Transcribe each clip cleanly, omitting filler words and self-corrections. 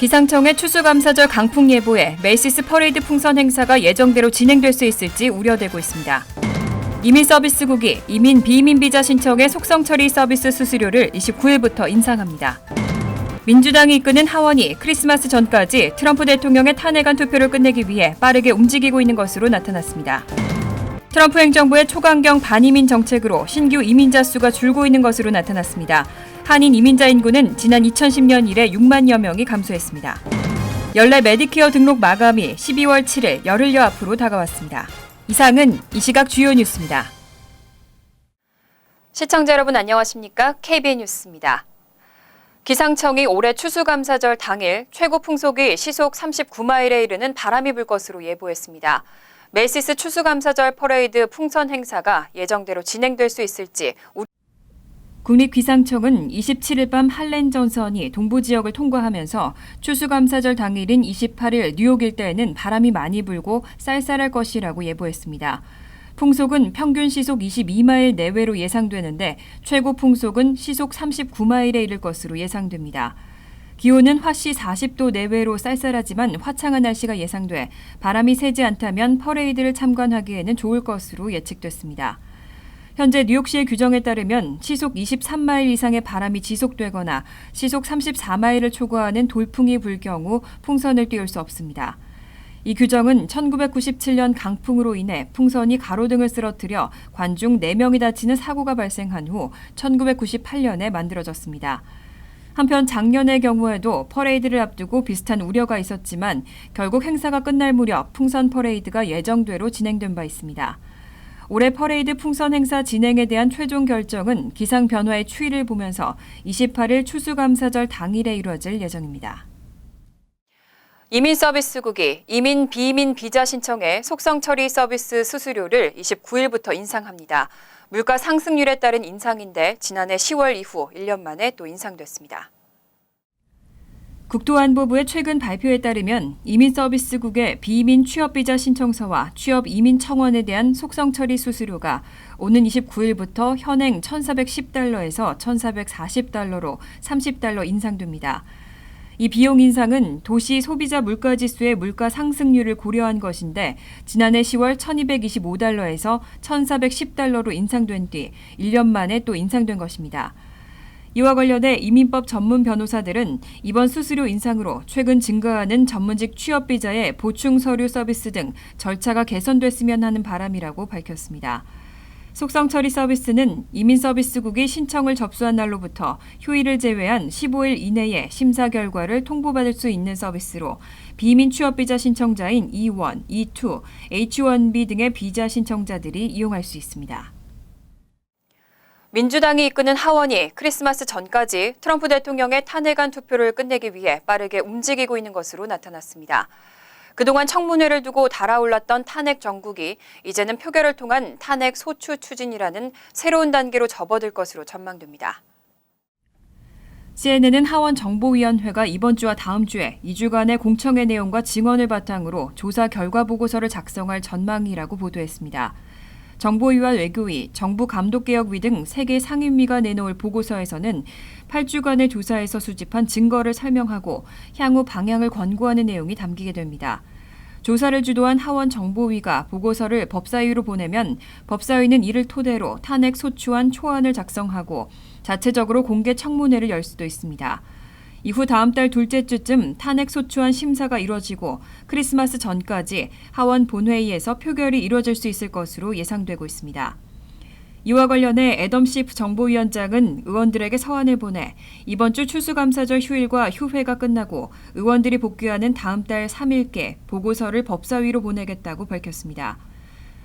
기상청의 추수감사절 강풍 예보에 메이시스 퍼레이드 풍선 행사가 예정대로 진행될 수 있을지 우려되고 있습니다. 이민 서비스국이 이민 비이민 비자 신청의 속성 처리 서비스 수수료를 29일부터 인상합니다. 민주당이 이끄는 하원이 크리스마스 전까지 트럼프 대통령의 탄핵안 투표를 끝내기 위해 빠르게 움직이고 있는 것으로 나타났습니다. 트럼프 행정부의 초강경 반이민 정책으로 신규 이민자 수가 줄고 있는 것으로 나타났습니다. 한인 이민자 인구는 지난 2010년 이래 6만여 명이 감소했습니다. 연례 메디케어 등록 마감이 12월 7일 열흘여 앞으로 다가왔습니다. 이상은 이 시각 주요 뉴스입니다. 시청자 여러분 안녕하십니까? KBN 뉴스입니다. 기상청이 올해 추수감사절 당일 최고 풍속이 시속 39마일에 이르는 바람이 불 것으로 예보했습니다. 메이시스 추수감사절 퍼레이드 풍선 행사가 예정대로 진행될 수 있을지 국립기상청은 27일 밤 할렌 전선이 동부 지역을 통과하면서 추수감사절 당일인 28일 뉴욕 일대에는 바람이 많이 불고 쌀쌀할 것이라고 예보했습니다. 풍속은 평균 시속 22마일 내외로 예상되는데 최고 풍속은 시속 39마일에 이를 것으로 예상됩니다. 기온은 화씨 40도 내외로 쌀쌀하지만 화창한 날씨가 예상돼 바람이 세지 않다면 퍼레이드를 참관하기에는 좋을 것으로 예측됐습니다. 현재 뉴욕시의 규정에 따르면 시속 23마일 이상의 바람이 지속되거나 시속 34마일을 초과하는 돌풍이 불 경우 풍선을 띄울 수 없습니다. 이 규정은 1997년 강풍으로 인해 풍선이 가로등을 쓰러뜨려 관중 4명이 다치는 사고가 발생한 후 1998년에 만들어졌습니다. 한편 작년의 경우에도 퍼레이드를 앞두고 비슷한 우려가 있었지만 결국 행사가 끝날 무렵 풍선 퍼레이드가 예정대로 진행된 바 있습니다. 올해 퍼레이드 풍선 행사 진행에 대한 최종 결정은 기상 변화의 추이를 보면서 28일 추수감사절 당일에 이루어질 예정입니다. 이민 서비스국이 이민 비이민 비자 신청의 속성 처리 서비스 수수료를 29일부터 인상합니다. 물가 상승률에 따른 인상인데 지난해 10월 이후 1년 만에 또 인상됐습니다. 국토안보부의 최근 발표에 따르면 이민서비스국의 비이민 취업비자 신청서와 취업이민청원에 대한 속성 처리 수수료가 오는 29일부터 현행 $1,410에서 $1,440로 30달러 인상됩니다. 이 비용 인상은 도시 소비자 물가지수의 물가 상승률을 고려한 것인데 지난해 10월 $1,225에서 $1,410로 인상된 뒤 1년 만에 또 인상된 것입니다. 이와 관련해 이민법 전문 변호사들은 이번 수수료 인상으로 최근 증가하는 전문직 취업비자의 보충 서류 서비스 등 절차가 개선됐으면 하는 바람이라고 밝혔습니다. 속성 처리 서비스는 이민서비스국이 신청을 접수한 날로부터 휴일을 제외한 15일 이내에 심사 결과를 통보받을 수 있는 서비스로 비민 취업비자 신청자인 E1, E2, H1B 등의 비자 신청자들이 이용할 수 있습니다. 민주당이 이끄는 하원이 크리스마스 전까지 트럼프 대통령의 탄핵안 투표를 끝내기 위해 빠르게 움직이고 있는 것으로 나타났습니다. 그동안 청문회를 두고 달아올랐던 탄핵 정국이 이제는 표결을 통한 탄핵 소추 추진이라는 새로운 단계로 접어들 것으로 전망됩니다. CNN은 하원 정보위원회가 이번 주와 다음 주에 2주간의 공청회 내용과 증언을 바탕으로 조사 결과 보고서를 작성할 전망이라고 보도했습니다. 정보위와 외교위, 정부감독개혁위 등 3개 상임위가 내놓을 보고서에서는 8주간의 조사에서 수집한 증거를 설명하고 향후 방향을 권고하는 내용이 담기게 됩니다. 조사를 주도한 하원 정보위가 보고서를 법사위로 보내면 법사위는 이를 토대로 탄핵 소추안 초안을 작성하고 자체적으로 공개 청문회를 열 수도 있습니다. 이후 다음 달 둘째 주쯤 탄핵 소추안 심사가 이뤄지고 크리스마스 전까지 하원 본회의에서 표결이 이뤄질 수 있을 것으로 예상되고 있습니다. 이와 관련해 애덤 시프 정보위원장은 의원들에게 서한을 보내 이번 주 추수감사절 휴일과 휴회가 끝나고 의원들이 복귀하는 다음 달 3일께 보고서를 법사위로 보내겠다고 밝혔습니다.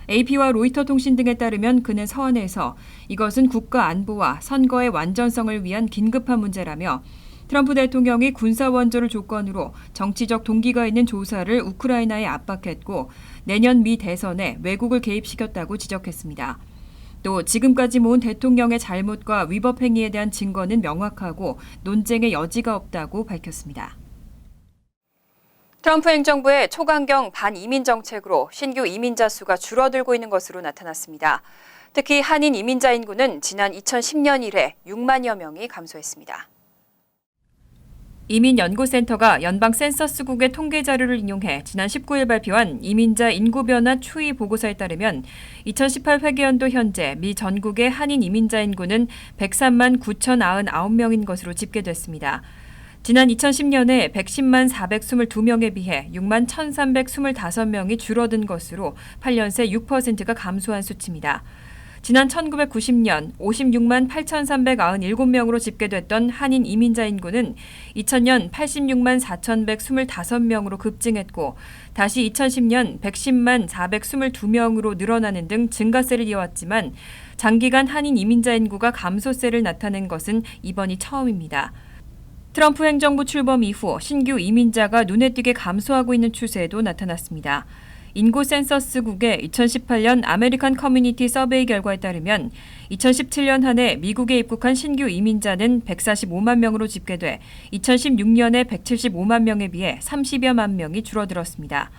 AP와 로이터 통신 등에 따르면 그는 서한에서 이것은 국가 안보와 선거의 완전성을 위한 긴급한 문제라며 트럼프 대통령이 군사 원조를 조건으로 정치적 동기가 있는 조사를 우크라이나에 압박했고 내년 미 대선에 외국을 개입시켰다고 지적했습니다. 또 지금까지 모은 대통령의 잘못과 위법 행위에 대한 증거는 명확하고 논쟁의 여지가 없다고 밝혔습니다. 트럼프 행정부의 초강경 반이민 정책으로 신규 이민자 수가 줄어들고 있는 것으로 나타났습니다. 특히 한인 이민자 인구는 지난 2010년 이래 6만여 명이 감소했습니다. 이민연구센터가 연방 센서스국의 통계 자료를 인용해 지난 19일 발표한 이민자 인구 변화 추이 보고서에 따르면 2018 회계연도 현재 미 전국의 한인 이민자 인구는 103만 9,099명인 것으로 집계됐습니다. 지난 2010년에 110만 422명에 비해 6만 1,325명이 줄어든 것으로 8년 새 6%가 감소한 수치입니다. 지난 1990년 56만 8,397명으로 집계됐던 한인 이민자 인구는 2000년 86만 4,125명으로 급증했고 다시 2010년 110만 422명으로 늘어나는 등 증가세를 이어왔지만 장기간 한인 이민자 인구가 감소세를 나타낸 것은 이번이 처음입니다. 트럼프 행정부 출범 이후 신규 이민자가 눈에 띄게 감소하고 있는 추세도 나타났습니다. 인구 센서스국의 2018년 아메리칸 커뮤니티 서베이 결과에 따르면 2017년 한 해 미국에 입국한 신규 이민자는 145만 명으로 집계돼 2016년에 175만 명에 비해 30여만 명이 줄어들었습니다.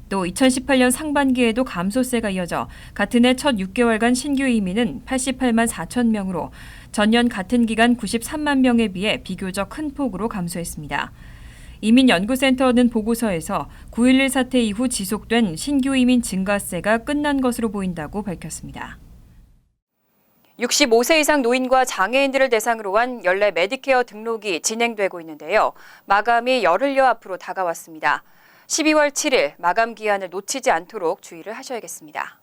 또 2018년 상반기에도 감소세가 이어져 같은 해 첫 6개월간 신규 이민은 88만 4천 명으로 전년 같은 기간 93만 명에 비해 비교적 큰 폭으로 감소했습니다. 이민연구센터는 보고서에서 9.11 사태 이후 지속된 신규 이민 증가세가 끝난 것으로 보인다고 밝혔습니다. 65세 이상 노인과 장애인들을 대상으로 한 연례 메디케어 등록이 진행되고 있는데요. 마감이 열흘여 앞으로 다가왔습니다. 12월 7일 마감 기한을 놓치지 않도록 주의를 하셔야겠습니다.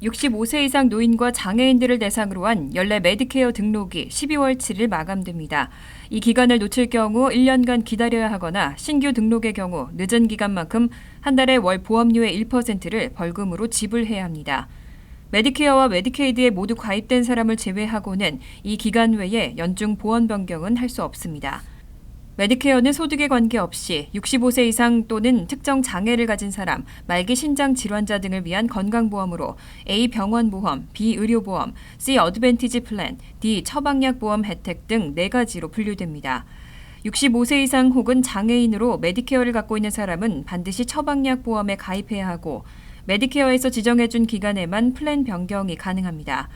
65세 이상 노인과 장애인들을 대상으로 한 연례 메디케어 등록이 12월 7일 마감됩니다. 이 기간을 놓칠 경우 1년간 기다려야 하거나 신규 등록의 경우 늦은 기간만큼 한 달에 월 보험료의 1%를 벌금으로 지불해야 합니다. 메디케어와 메디케이드에 모두 가입된 사람을 제외하고는 이 기간 외에 연중 보험 변경은 할 수 없습니다. 메디케어는 소득에 관계없이 65세 이상 또는 특정 장애를 가진 사람, 말기 신장 질환자 등을 위한 건강보험으로 A 병원보험, B 의료보험, C 어드밴티지 플랜, D 처방약보험 혜택 등 4가지로 분류됩니다. 65세 이상 혹은 장애인으로 메디케어를 갖고 있는 사람은 반드시 처방약보험에 가입해야 하고 메디케어에서 지정해준 기간에만 플랜 변경이 가능합니다.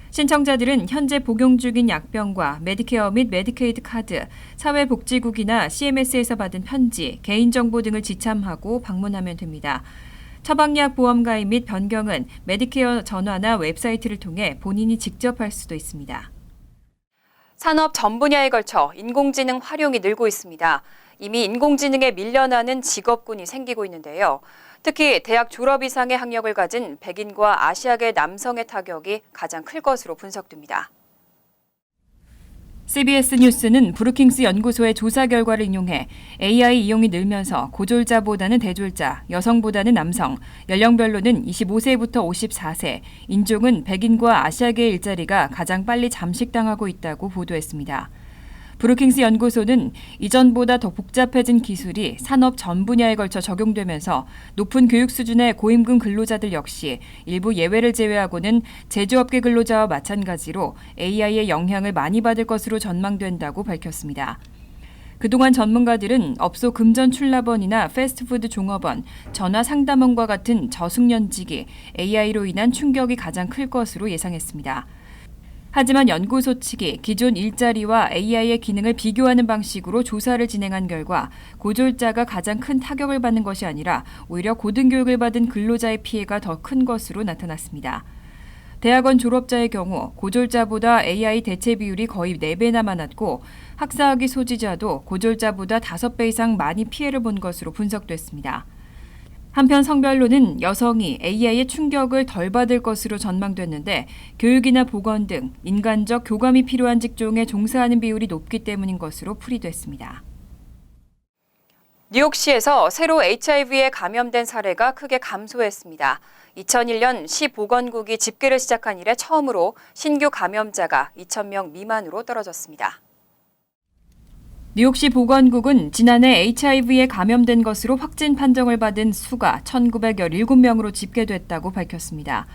신청자들은 현재 복용 중인 약병과 메디케어 및 메디케이드 카드, 사회복지국이나 CMS에서 받은 편지, 개인정보 등을 지참하고 방문하면 됩니다. 처방약 보험 가입 및 변경은 메디케어 전화나 웹사이트를 통해 본인이 직접 할 수도 있습니다. 산업 전 분야에 걸쳐 인공지능 활용이 늘고 있습니다. 이미 인공지능에 밀려나는 직업군이 생기고 있는데요. 특히 대학 졸업 이상의 학력을 가진 백인과 아시아계 남성의 타격이 가장 클 것으로 분석됩니다. CBS 뉴스는 브루킹스 연구소의 조사 결과를 인용해 AI 이용이 늘면서 고졸자보다는 대졸자, 여성보다는 남성, 연령별로는 25세부터 54세, 인종은 백인과 아시아계의 일자리가 가장 빨리 잠식당하고 있다고 보도했습니다. 브루킹스 연구소는 이전보다 더 복잡해진 기술이 산업 전 분야에 걸쳐 적용되면서 높은 교육 수준의 고임금 근로자들 역시 일부 예외를 제외하고는 제조업계 근로자와 마찬가지로 AI의 영향을 많이 받을 것으로 전망된다고 밝혔습니다. 그동안 전문가들은 업소 금전 출납원이나 패스트푸드 종업원, 전화 상담원과 같은 저숙련직이 AI로 인한 충격이 가장 클 것으로 예상했습니다. 하지만 연구소 측이 기존 일자리와 AI의 기능을 비교하는 방식으로 조사를 진행한 결과 고졸자가 가장 큰 타격을 받는 것이 아니라 오히려 고등교육을 받은 근로자의 피해가 더 큰 것으로 나타났습니다. 대학원 졸업자의 경우 고졸자보다 AI 대체 비율이 거의 4배나 많았고 학사학위 소지자도 고졸자보다 5배 이상 많이 피해를 본 것으로 분석됐습니다. 한편 성별로는 여성이 AI의 충격을 덜 받을 것으로 전망됐는데 교육이나 보건 등 인간적 교감이 필요한 직종에 종사하는 비율이 높기 때문인 것으로 풀이됐습니다. 뉴욕시에서 새로 HIV에 감염된 사례가 크게 감소했습니다. 2001년 시 보건국이 집계를 시작한 이래 처음으로 신규 감염자가 2,000명 미만으로 떨어졌습니다. 뉴욕시 보건국은 지난해 HIV에 감염된 것으로 확진 판정을 받은 수가 1,917명으로 집계됐다고 밝혔습니다.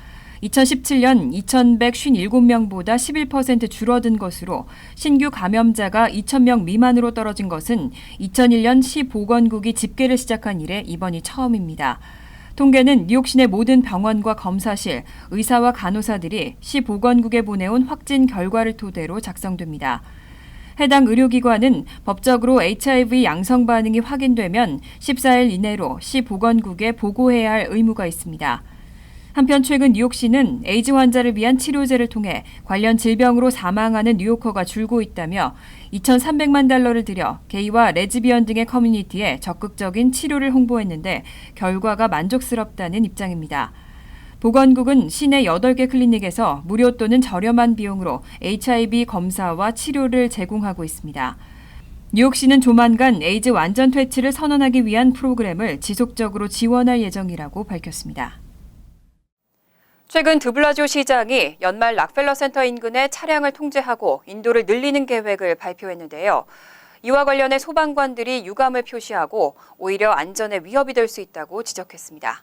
2017년 2,157명보다 11% 줄어든 것으로 신규 감염자가 2,000명 미만으로 떨어진 것은 2001년 시 보건국이 집계를 시작한 이래 이번이 처음입니다. 통계는 뉴욕시 내 모든 병원과 검사실, 의사와 간호사들이 시 보건국에 보내온 확진 결과를 토대로 작성됩니다. 해당 의료기관은 법적으로 HIV 양성 반응이 확인되면 14일 이내로 시 보건국에 보고해야 할 의무가 있습니다. 한편 최근 뉴욕시는 에이즈 환자를 위한 치료제를 통해 관련 질병으로 사망하는 뉴요커가 줄고 있다며 2,300만 달러를 들여 게이와 레즈비언 등의 커뮤니티에 적극적인 치료를 홍보했는데 결과가 만족스럽다는 입장입니다. 보건국은 시내 8개 클리닉에서 무료 또는 저렴한 비용으로 HIV 검사와 치료를 제공하고 있습니다. 뉴욕시는 조만간 에이즈 완전 퇴치를 선언하기 위한 프로그램을 지속적으로 지원할 예정이라고 밝혔습니다. 최근 드블라지오 시장이 연말 락펠러 센터 인근의 차량을 통제하고 인도를 늘리는 계획을 발표했는데요. 이와 관련해 소방관들이 유감을 표시하고 오히려 안전에 위협이 될 수 있다고 지적했습니다.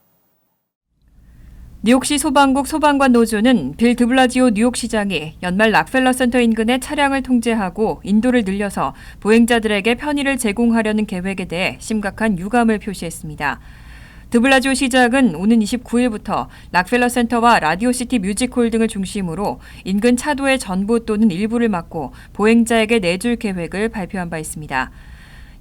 뉴욕시 소방국 소방관 노조는 빌 드블라지오 뉴욕시장이 연말 락펠러 센터 인근의 차량을 통제하고 인도를 늘려서 보행자들에게 편의를 제공하려는 계획에 대해 심각한 유감을 표시했습니다. 드블라지오 시장은 오는 29일부터 락펠러 센터와 라디오시티 뮤직홀 등을 중심으로 인근 차도의 전부 또는 일부를 막고 보행자에게 내줄 계획을 발표한 바 있습니다.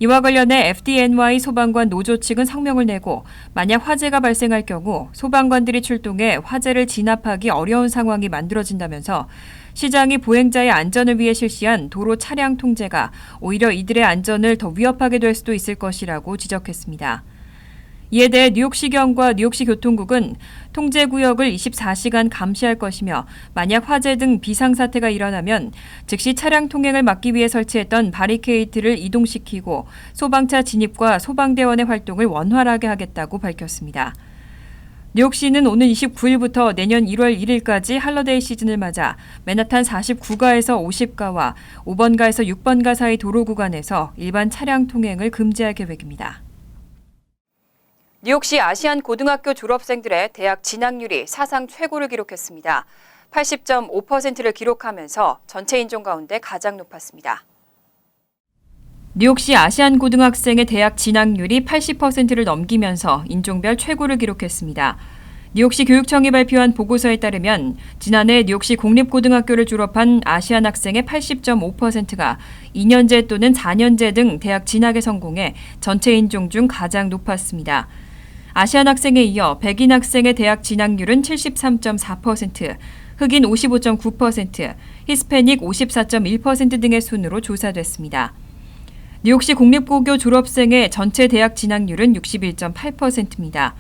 이와 관련해 FDNY 소방관 노조 측은 성명을 내고 만약 화재가 발생할 경우 소방관들이 출동해 화재를 진압하기 어려운 상황이 만들어진다면서 시장이 보행자의 안전을 위해 실시한 도로 차량 통제가 오히려 이들의 안전을 더 위협하게 될 수도 있을 것이라고 지적했습니다. 이에 대해 뉴욕시경과 뉴욕시 교통국은 통제구역을 24시간 감시할 것이며 만약 화재 등 비상사태가 일어나면 즉시 차량 통행을 막기 위해 설치했던 바리케이트를 이동시키고 소방차 진입과 소방대원의 활동을 원활하게 하겠다고 밝혔습니다. 뉴욕시는 오는 29일부터 내년 1월 1일까지 할러데이 시즌을 맞아 맨하탄 49가에서 50가와 5번가에서 6번가 사이 도로 구간에서 일반 차량 통행을 금지할 계획입니다. 뉴욕시 아시안 고등학교 졸업생들의 대학 진학률이 사상 최고를 기록했습니다. 80.5%를 기록하면서 전체 인종 가운데 가장 높았습니다. 뉴욕시 아시안 고등학생의 대학 진학률이 80%를 넘기면서 인종별 최고를 기록했습니다. 뉴욕시 교육청이 발표한 보고서에 따르면 지난해 뉴욕시 공립고등학교를 졸업한 아시안 학생의 80.5%가 2년제 또는 4년제 등 대학 진학에 성공해 전체 인종 중 가장 높았습니다. 아시안 학생에 이어 백인 학생의 대학 진학률은 73.4%, 흑인 55.9%, 히스패닉 54.1% 등의 순으로 조사됐습니다. 뉴욕시 공립고교 졸업생의 전체 대학 진학률은 61.8%입니다.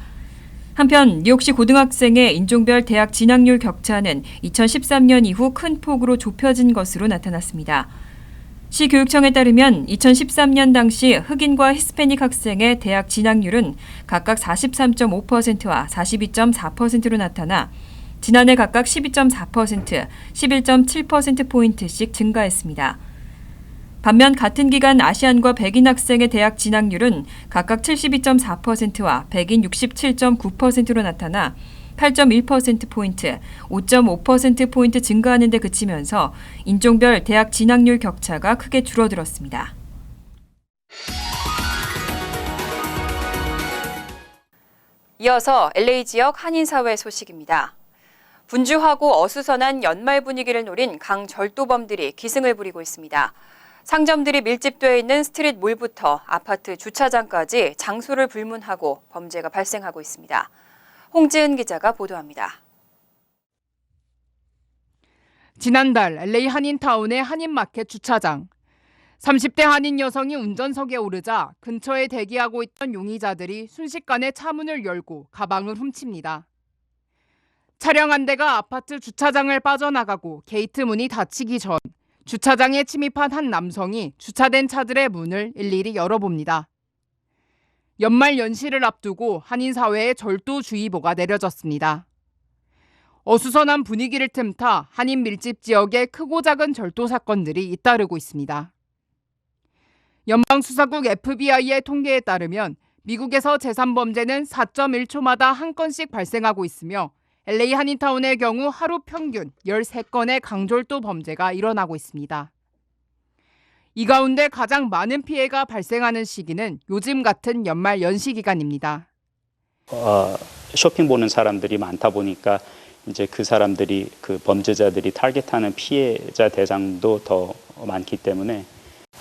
한편 뉴욕시 고등학생의 인종별 대학 진학률 격차는 2013년 이후 큰 폭으로 좁혀진 것으로 나타났습니다. 시 교육청에 따르면 2013년 당시 흑인과 히스패닉 학생의 대학 진학률은 각각 43.5%와 42.4%로 나타나 지난해 각각 12.4%, 11.7%포인트씩 증가했습니다. 반면 같은 기간 아시안과 백인 학생의 대학 진학률은 각각 72.4%와 백인 67.9%로 나타나 8.1%포인트, 5.5%포인트 증가하는 데 그치면서 인종별 대학 진학률 격차가 크게 줄어들었습니다. 이어서 LA 지역 한인사회 소식입니다. 분주하고 어수선한 연말 분위기를 노린 강절도범들이 기승을 부리고 있습니다. 상점들이 밀집되어 있는 스트릿 몰부터 아파트 주차장까지 장소를 불문하고 범죄가 발생하고 있습니다. 홍지은 기자가 보도합니다. 지난달 LA 한인타운의 한인마켓 주차장. 30대 한인 여성이 운전석에 오르자 근처에 대기하고 있던 용의자들이 순식간에 차문을 열고 가방을 훔칩니다. 차량 한 대가 아파트 주차장을 빠져나가고 게이트 문이 닫히기 전 주차장에 침입한 한 남성이 주차된 차들의 문을 일일이 열어봅니다. 연말 연시를 앞두고 한인사회에 절도주의보가 내려졌습니다. 어수선한 분위기를 틈타 한인 밀집 지역에 크고 작은 절도 사건들이 잇따르고 있습니다. 연방수사국 FBI의 통계에 따르면 미국에서 재산범죄는 4.1초마다 한 건씩 발생하고 있으며 LA 한인타운의 경우 하루 평균 13건의 강절도 범죄가 일어나고 있습니다. 이 가운데 가장 많은 피해가 발생하는 시기는 요즘 같은 연말 연시 기간입니다. 쇼핑 보는 사람들이 많다 보니까 이제 그 사람들이 그 범죄자들이 타겟하는 피해자 대상도 더 많기 때문에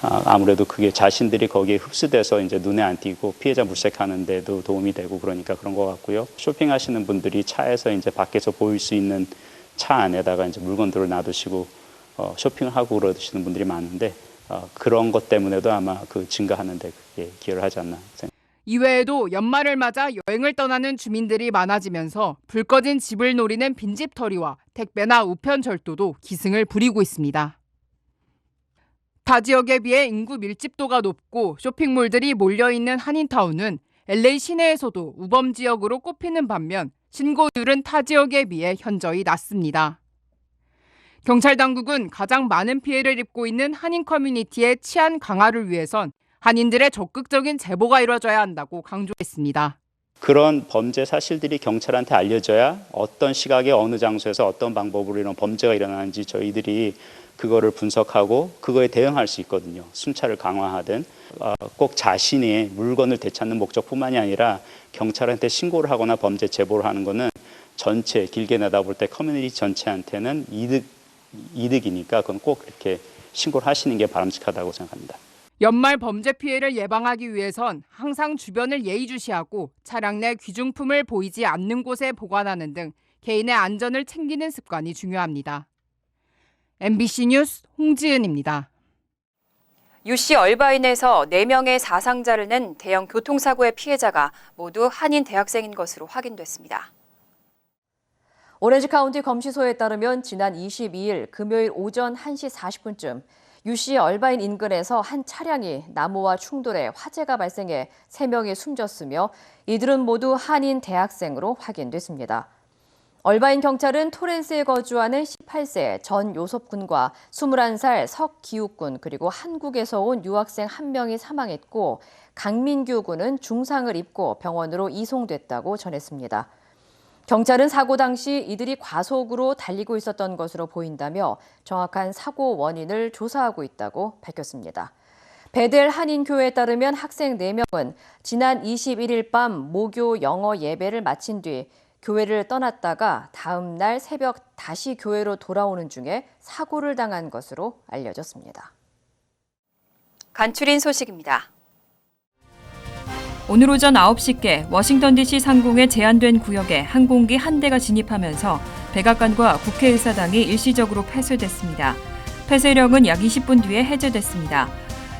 아무래도 그게 자신들이 거기에 흡수돼서 이제 눈에 안 띄고 피해자 물색하는 데도 도움이 되고 그러니까 그런 것 같고요. 쇼핑하시는 분들이 차에서 이제 밖에서 보일 수 있는 차 안에다가 이제 물건들을 놔두시고 쇼핑을 하고 그러시는 분들이 많은데 그런 것 때문에도 아마 그 증가하는 데 그게 기여를 하지 않나 생각합니다. 이외에도 연말을 맞아 여행을 떠나는 주민들이 많아지면서 불 꺼진 집을 노리는 빈집털이와 택배나 우편 절도도 기승을 부리고 있습니다. 타 지역에 비해 인구 밀집도가 높고 쇼핑몰들이 몰려있는 한인타운은 LA 시내에서도 우범 지역으로 꼽히는 반면 신고율은 타 지역에 비해 현저히 낮습니다. 경찰 당국은 가장 많은 피해를 입고 있는 한인 커뮤니티의 치안 강화를 위해선 한인들의 적극적인 제보가 이루어져야 한다고 강조했습니다. 그런 범죄 사실들이 경찰한테 알려져야 어떤 시각에 어느 장소에서 어떤 방법으로 이런 범죄가 일어나는지 저희들이 그거를 분석하고 그거에 대응할 수 있거든요. 순찰을 강화하든 꼭 자신의 물건을 되찾는 목적뿐만이 아니라 경찰한테 신고를 하거나 범죄 제보를 하는 거는 전체 길게 내다볼 때 커뮤니티 전체한테는 이득이니까 그건 꼭 이렇게 신고를 하시는 게 바람직하다고 생각합니다. 연말 범죄 피해를 예방하기 위해선 항상 주변을 예의주시하고 차량 내 귀중품을 보이지 않는 곳에 보관하는 등 개인의 안전을 챙기는 습관이 중요합니다. MBC 뉴스 홍지은입니다. 유씨 얼바인에서 4명의 사상자를 낸 대형 교통사고의 피해자가 모두 한인 대학생인 것으로 확인됐습니다. 오렌지 카운티 검시소에 따르면 지난 22일 금요일 오전 1시 40분쯤 유씨 얼바인 인근에서 한 차량이 나무와 충돌해 화재가 발생해 3명이 숨졌으며 이들은 모두 한인 대학생으로 확인됐습니다. 얼바인 경찰은 토렌스에 거주하는 18세 전요섭 군과 21살 석기욱 군 그리고 한국에서 온 유학생 1명이 사망했고 강민규 군은 중상을 입고 병원으로 이송됐다고 전했습니다. 경찰은 사고 당시 이들이 과속으로 달리고 있었던 것으로 보인다며 정확한 사고 원인을 조사하고 있다고 밝혔습니다. 베델 한인교회에 따르면 학생 4명은 지난 21일 밤 모교 영어 예배를 마친 뒤 교회를 떠났다가 다음 날 새벽 다시 교회로 돌아오는 중에 사고를 당한 것으로 알려졌습니다. 간추린 소식입니다. 오늘 오전 9시께 워싱턴 DC 상공에 제한된 구역에 항공기 한 대가 진입하면서 백악관과 국회의사당이 일시적으로 폐쇄됐습니다. 폐쇄령은 약 20분 뒤에 해제됐습니다.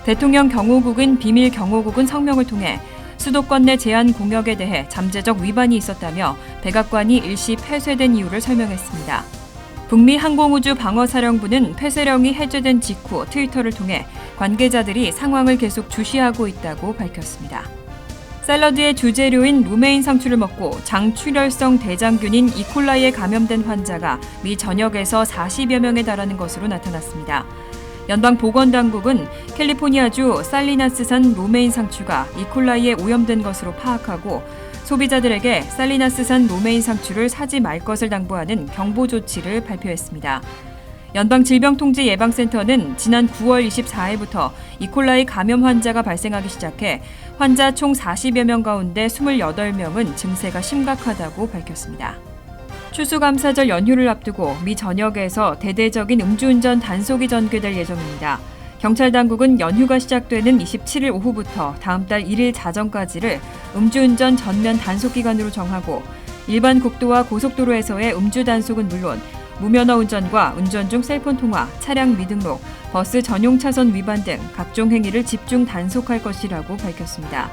대통령 경호국은 비밀 경호국은 성명을 통해 수도권 내 제한 공역에 대해 잠재적 위반이 있었다며 백악관이 일시 폐쇄된 이유를 설명했습니다. 북미 항공우주 방어사령부는 폐쇄령이 해제된 직후 트위터를 통해 관계자들이 상황을 계속 주시하고 있다고 밝혔습니다. 샐러드의 주재료인 루메인 상추를 먹고 장출혈성 대장균인 이콜라이에 감염된 환자가 미 전역에서 40여 명에 달하는 것으로 나타났습니다. 연방보건당국은 캘리포니아주 살리나스산 로메인 상추가 이콜라이에 오염된 것으로 파악하고 소비자들에게 살리나스산 로메인 상추를 사지 말 것을 당부하는 경보 조치를 발표했습니다. 연방질병통제예방센터는 지난 9월 24일부터 이콜라이 감염 환자가 발생하기 시작해 환자 총 40여 명 가운데 28명은 증세가 심각하다고 밝혔습니다. 추수감사절 연휴를 앞두고 미 전역에서 대대적인 음주운전 단속이 전개될 예정입니다. 경찰 당국은 연휴가 시작되는 27일 오후부터 다음 달 1일 자정까지를 음주운전 전면 단속 기간으로 정하고 일반 국도와 고속도로에서의 음주 단속은 물론 무면허 운전과 운전 중 셀폰 통화, 차량 미등록, 버스 전용 차선 위반 등 각종 행위를 집중 단속할 것이라고 밝혔습니다.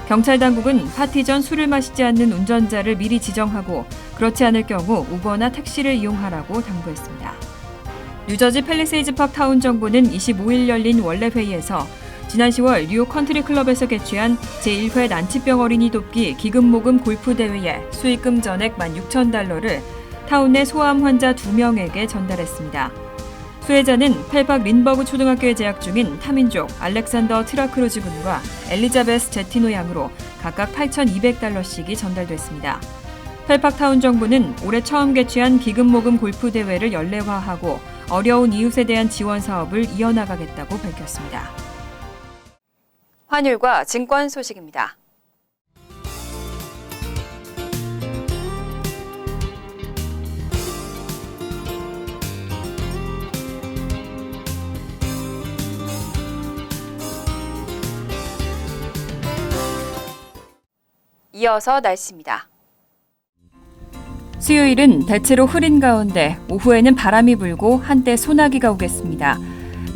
경찰 당국은 파티 전 술을 마시지 않는 운전자를 미리 지정하고 그렇지 않을 경우 우버나 택시를 이용하라고 당부했습니다. 뉴저지 팰리세이즈 파크 타운 정부는 25일 열린 원래 회의에서 지난 10월 뉴욕 컨트리 클럽에서 개최한 제1회 난치병 어린이 돕기 기금 모금 골프 대회에 수익금 전액 $16,000를 타운 내 소아암 환자 2명에게 전달했습니다. 수혜자는 펠팍 린버그 초등학교에 재학 중인 타민족 알렉산더 트라크로즈 군과 엘리자베스 제티노 양으로 각각 $8,200씩이 전달됐습니다. 펠팍 타운 정부는 올해 처음 개최한 기금 모금 골프 대회를 연례화하고 어려운 이웃에 대한 지원 사업을 이어나가겠다고 밝혔습니다. 환율과 증권 소식입니다. 이어서 날씨입니다. 수요일은 대체로 흐린 가운데 오후에는 바람이 불고 한때 소나기가 오겠습니다.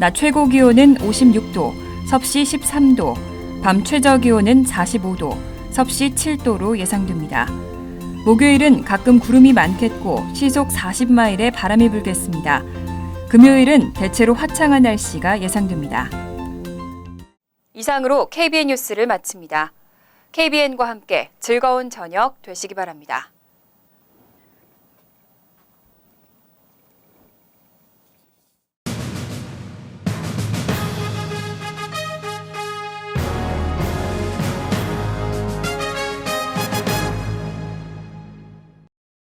낮 최고 기온은 56도, 섭씨 13도, 밤 최저 기온은 45도, 섭씨 7도로 예상됩니다. 목요일은 가끔 구름이 많겠고 시속 40마일의 바람이 불겠습니다. 금요일은 대체로 화창한 날씨가 예상됩니다. 이상으로 KBN 뉴스를 마칩니다. KBN과 함께 즐거운 저녁 되시기 바랍니다.